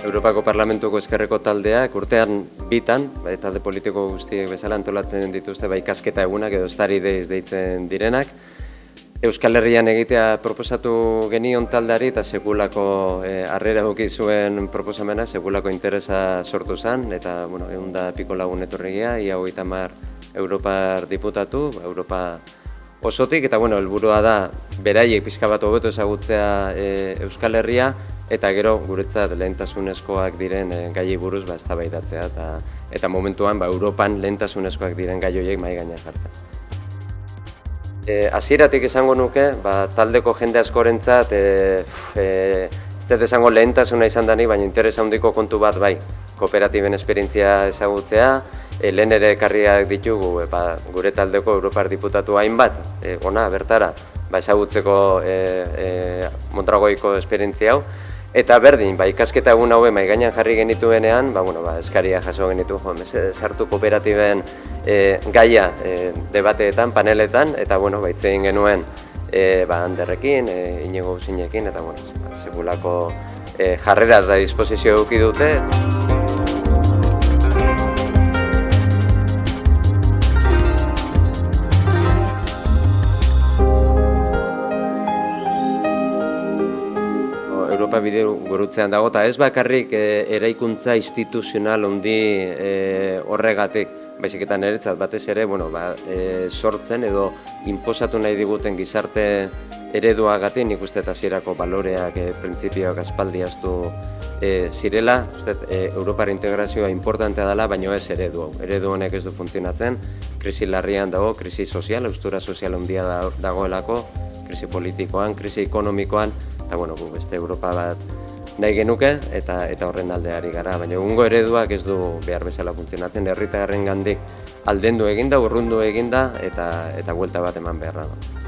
Europako Parlamentuko Ezkerreko taldeak urtean bitan, talde politiko guztiek bezala antolatzen dituzte ikasketa egunak edo Starry Days deitzen direnak. Euskal Herrian egitea proposatu genion taldeari eta sekulako harrera eduki zuen proposamena, sekulako interesa sortu zen, eta 100 piko lagun etorregia, ia 30 Europar diputatu, Europa osotik, eta helburua da beraiek pixka bat hobeto ezagutzea Euskal Herria, eta gero guretzat lehentasunezkoak diren gaiei buruz eztabaidatzea eta momentuan Europan lehentasunezkoak diren gai horiek mahai gainean jartzen. Hasieratik esango nuke, taldeko jende askorentzat ez dut esango lehentasuna izan dani, baina interesa handiko kontu bat bai, kooperatiben esperientzia ezagutzea, lehen ere ekarriak ditugu gure taldeko Europar diputatu hainbat, ona bertara, ezagutzeko Mondragoiko esperientzia hau, eta berdin, ikasketa egun haue mahai gainean jarri genituenean, eskaria jaso genitu, sartu kooperatiben gaia debateetan, paneletan, eta itzein genuen Anderrekin, Inigo Usinekin, eta sekulako jarrera eta disposizio eduki dute. Europa bide gurutzean dago, eta ez bakarrik eraikuntza instituzional handi horregatik, baizik eta niretzat batez ere sortzen edo inposatu nahi diguten gizarte ereduagatik, nik uste hasierako baloreak, printzipioak aspaldi astu zirela. Europar integrazioa importantea dela, baina ez eredu hau. Eredu honek ez du funtzionatzen, krisi larrian dago, krisi sozial, haustura sozial handia dagoelako, krisi politikoan, krisi ekonomikoan, eta beste Europa bat nahi genuke eta horren aldeari gara, baina egungo ereduak ez du behar bezala funtzionatzen, herritarrengandik aldendu eginda, urrundu eginda eta buelta bat eman beharra da.